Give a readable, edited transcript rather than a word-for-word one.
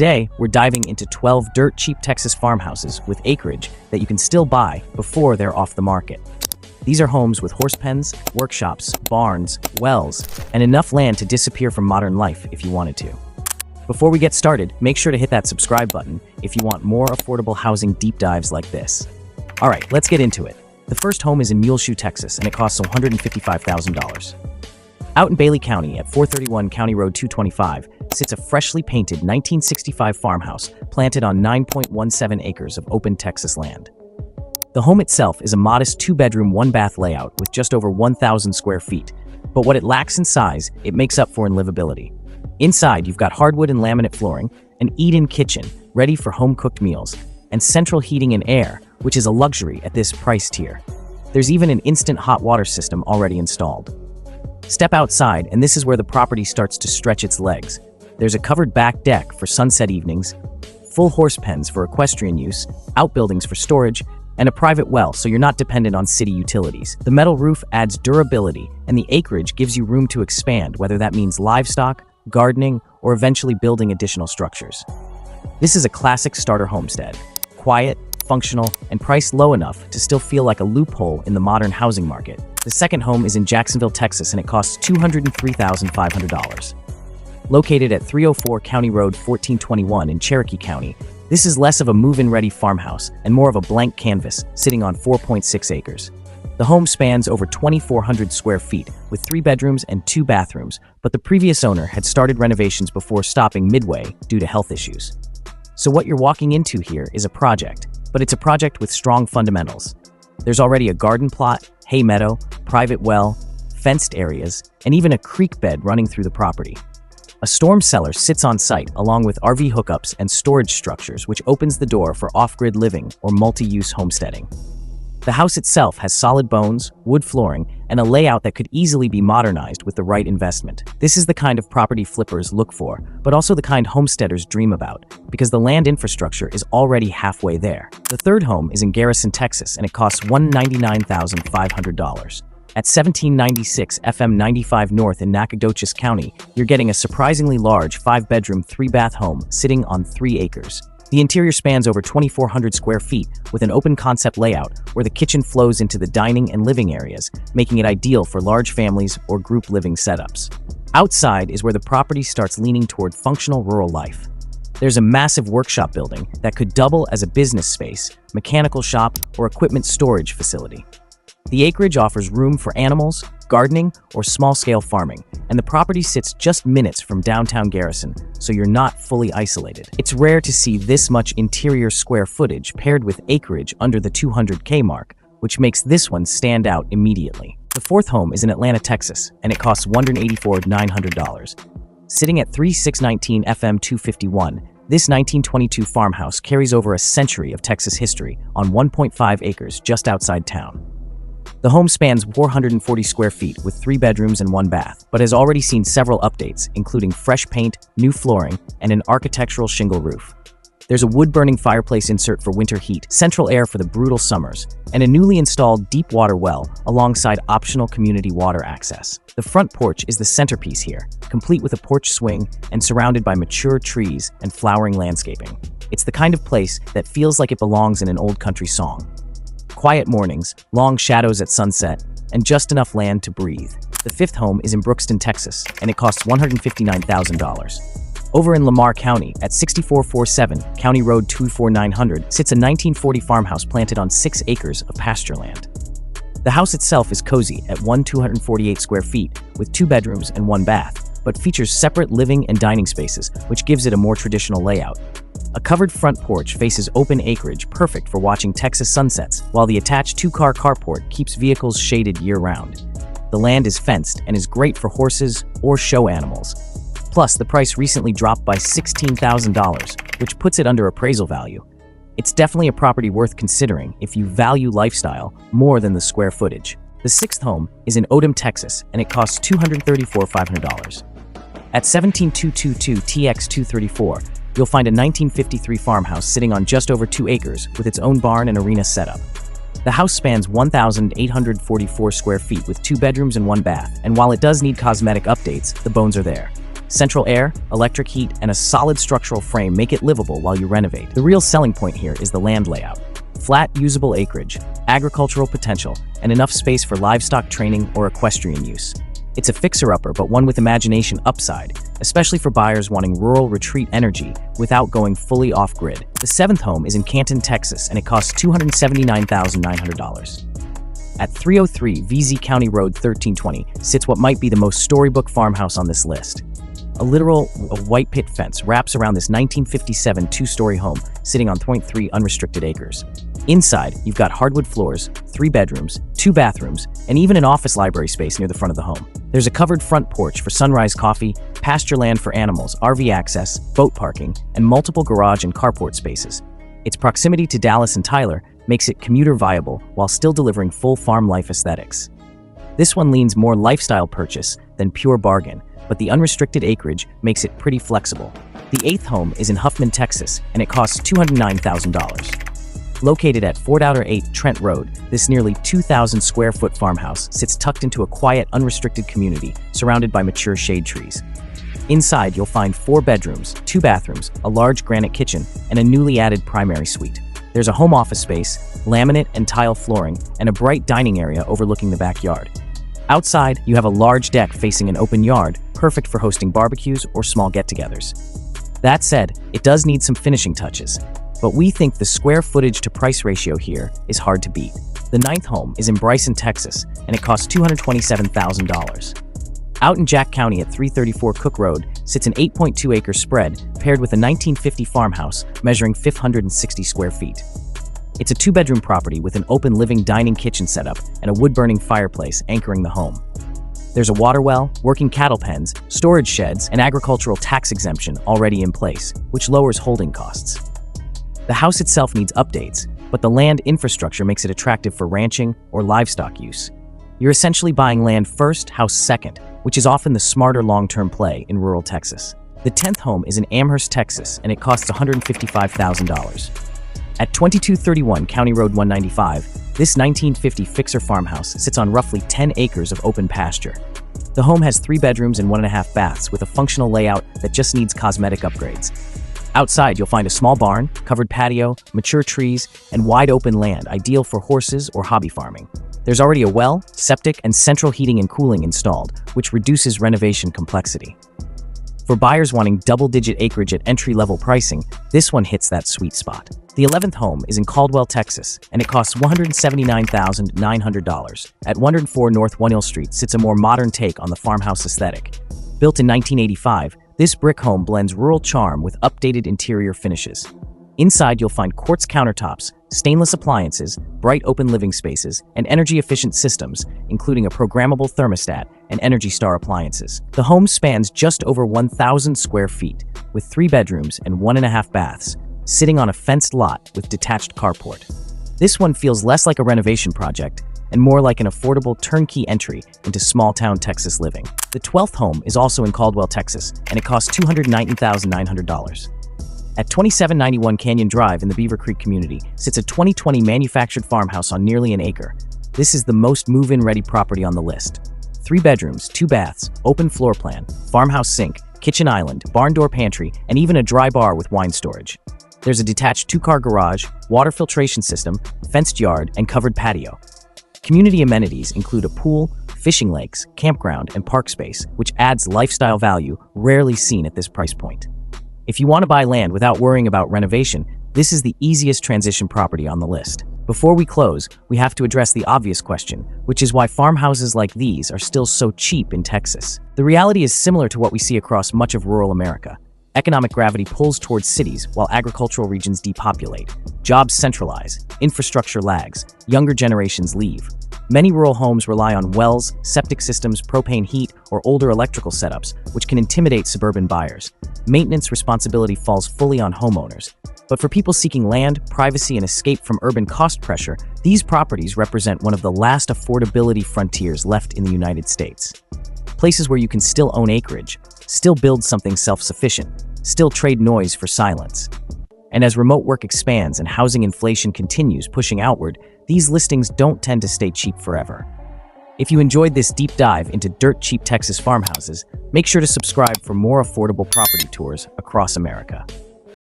Today, we're diving into 12 dirt-cheap Texas farmhouses with acreage that you can still buy before they're off the market. These are homes with horse pens, workshops, barns, wells, and enough land to disappear from modern life if you wanted to. Before we get started, make sure to hit that subscribe button if you want more affordable housing deep dives like this. All right, let's get into it. The first home is in Muleshoe, Texas, and it costs $155,000. Out in Bailey County at 431 County Road 225 sits a freshly painted 1965 farmhouse planted on 9.17 acres of open Texas land. The home itself is a modest 2-bedroom, 1-bath layout with just over 1,000 square feet, but what it lacks in size, it makes up for in livability. Inside, you've got hardwood and laminate flooring, an eat-in kitchen ready for home-cooked meals, and central heating and air, which is a luxury at this price tier. There's even an instant hot water system already installed. Step outside, and this is where the property starts to stretch its legs. There's a covered back deck for sunset evenings, full horse pens for equestrian use, outbuildings for storage, and a private well so you're not dependent on city utilities. The metal roof adds durability, and the acreage gives you room to expand, whether that means livestock, gardening, or eventually building additional structures. This is a classic starter homestead. Quiet, functional, and priced low enough to still feel like a loophole in the modern housing market. The second home is in Jacksonville, Texas, and it costs $203,500. Located at 304 County Road 1421 in Cherokee County, this is less of a move-in-ready farmhouse and more of a blank canvas sitting on 4.6 acres. The home spans over 2,400 square feet with 3 bedrooms and 2 bathrooms, but the previous owner had started renovations before stopping midway due to health issues. So what you're walking into here is a project, but it's a project with strong fundamentals. There's already a garden plot, hay meadow, private well, fenced areas, and even a creek bed running through the property. A storm cellar sits on site along with RV hookups and storage structures, which opens the door for off-grid living or multi-use homesteading. The house itself has solid bones, wood flooring, and a layout that could easily be modernized with the right investment. This is the kind of property flippers look for, but also the kind homesteaders dream about, because the land infrastructure is already halfway there. The third home is in Garrison, Texas, and it costs $199,500. At 1796 FM 95 North in Nacogdoches County, you're getting a surprisingly large 5-bedroom, 3-bath home sitting on 3 acres. The interior spans over 2,400 square feet with an open concept layout where the kitchen flows into the dining and living areas, making it ideal for large families or group living setups. Outside is where the property starts leaning toward functional rural life. There's a massive workshop building that could double as a business space, mechanical shop, or equipment storage facility. The acreage offers room for animals, gardening, or small-scale farming, and the property sits just minutes from downtown Garrison, so you're not fully isolated. It's rare to see this much interior square footage paired with acreage under the 200K mark, which makes this one stand out immediately. The fourth home is in Atlanta, Texas, and it costs $184,900. Sitting at 3619 FM 251, this 1922 farmhouse carries over a century of Texas history on 1.5 acres just outside town. The home spans 440 square feet with 3 bedrooms and 1 bath, but has already seen several updates, including fresh paint, new flooring, and an architectural shingle roof. There's a wood-burning fireplace insert for winter heat, central air for the brutal summers, and a newly installed deep water well alongside optional community water access. The front porch is the centerpiece here, complete with a porch swing and surrounded by mature trees and flowering landscaping. It's the kind of place that feels like it belongs in an old country song. Quiet mornings, long shadows at sunset, and just enough land to breathe. The fifth home is in Brookston, Texas, and it costs $159,000. Over in Lamar County, at 6447 County Road 24900, sits a 1940 farmhouse planted on 6 acres of pasture land. The house itself is cozy at 248 square feet with 2 bedrooms and 1 bath, but features separate living and dining spaces, which gives it a more traditional layout. A covered front porch faces open acreage, perfect for watching Texas sunsets, while the attached 2-car carport keeps vehicles shaded year-round. The land is fenced and is great for horses or show animals. Plus, the price recently dropped by $16,000, which puts it under appraisal value. It's definitely a property worth considering if you value lifestyle more than the square footage. The sixth home is in Odem, Texas, and it costs $234,500. At 17222 TX 234, you'll find a 1953 farmhouse sitting on just over 2 acres with its own barn and arena setup. The house spans 1,844 square feet with 2 bedrooms and 1 bath, and while it does need cosmetic updates, the bones are there. Central air, electric heat, and a solid structural frame make it livable while you renovate. The real selling point here is the land layout. Flat, usable acreage, agricultural potential, and enough space for livestock training or equestrian use. It's a fixer-upper, but one with imagination upside, especially for buyers wanting rural retreat energy without going fully off-grid. The seventh home is in Canton, Texas, and it costs $279,900. At 303 VZ County Road 1320 sits what might be the most storybook farmhouse on this list. A literal white picket fence wraps around this 1957 two-story home sitting on 0.3 unrestricted acres. Inside, you've got hardwood floors, 3 bedrooms, 2 bathrooms, and even an office library space near the front of the home. There's a covered front porch for sunrise coffee, pasture land for animals, RV access, boat parking, and multiple garage and carport spaces. Its proximity to Dallas and Tyler makes it commuter viable while still delivering full farm life aesthetics. This one leans more lifestyle purchase than pure bargain, but the unrestricted acreage makes it pretty flexible. The eighth home is in Huffman, Texas, and it costs $209,000. Located at 408 Trent Road, this nearly 2,000 square foot farmhouse sits tucked into a quiet, unrestricted community surrounded by mature shade trees. Inside, you'll find 4 bedrooms, 2 bathrooms, a large granite kitchen, and a newly added primary suite. There's a home office space, laminate and tile flooring, and a bright dining area overlooking the backyard. Outside, you have a large deck facing an open yard, perfect for hosting barbecues or small get-togethers. That said, it does need some finishing touches, but we think the square footage to price ratio here is hard to beat. The ninth home is in Bryson, Texas, and it costs $227,000. Out in Jack County at 334 Cook Road sits an 8.2-acre spread paired with a 1950 farmhouse measuring 560 square feet. It's a 2-bedroom property with an open living dining kitchen setup and a wood-burning fireplace anchoring the home. There's a water well, working cattle pens, storage sheds, and agricultural tax exemption already in place, which lowers holding costs. The house itself needs updates, but the land infrastructure makes it attractive for ranching or livestock use. You're essentially buying land first, house second, which is often the smarter long-term play in rural Texas. The 10th home is in Amherst, Texas, and it costs $155,000. At 2231 County Road 195, this 1950 fixer farmhouse sits on roughly 10 acres of open pasture. The home has 3 bedrooms and 1.5 baths with a functional layout that just needs cosmetic upgrades. Outside, you'll find a small barn, covered patio, mature trees, and wide open land ideal for horses or hobby farming. There's already a well, septic, and central heating and cooling installed, which reduces renovation complexity. For buyers wanting double-digit acreage at entry-level pricing, this one hits that sweet spot. The 11th home is in Caldwell, Texas, and it costs $179,900. At 104 North 1 Hill Street sits a more modern take on the farmhouse aesthetic. Built in 1985, this brick home blends rural charm with updated interior finishes. Inside, you'll find quartz countertops, stainless appliances, bright open living spaces, and energy-efficient systems, including a programmable thermostat and Energy Star appliances. The home spans just over 1,000 square feet, with 3 bedrooms and 1.5 baths, sitting on a fenced lot with detached carport. This one feels less like a renovation project and more like an affordable turnkey entry into small-town Texas living. The 12th home is also in Caldwell, Texas, and it costs $219,900. At 2791 Canyon Drive in the Beaver Creek community sits a 2020 manufactured farmhouse on nearly an acre. This is the most move-in ready property on the list. 3 bedrooms, 2 baths, open floor plan, farmhouse sink, kitchen island, barn door pantry, and even a dry bar with wine storage. There's a detached 2-car garage, water filtration system, fenced yard, and covered patio. Community amenities include a pool, fishing lakes, campground, and park space, which adds lifestyle value rarely seen at this price point. If you want to buy land without worrying about renovation, this is the easiest transition property on the list. Before we close, we have to address the obvious question, which is why farmhouses like these are still so cheap in Texas. The reality is similar to what we see across much of rural America. Economic gravity pulls towards cities while agricultural regions depopulate. Jobs centralize, infrastructure lags, younger generations leave. Many rural homes rely on wells, septic systems, propane heat, or older electrical setups, which can intimidate suburban buyers. Maintenance responsibility falls fully on homeowners. But for people seeking land, privacy, and escape from urban cost pressure, these properties represent one of the last affordability frontiers left in the United States. Places where you can still own acreage, still build something self-sufficient, still trade noise for silence. And as remote work expands and housing inflation continues pushing outward, these listings don't tend to stay cheap forever. If you enjoyed this deep dive into dirt cheap Texas farmhouses, make sure to subscribe for more affordable property tours across America.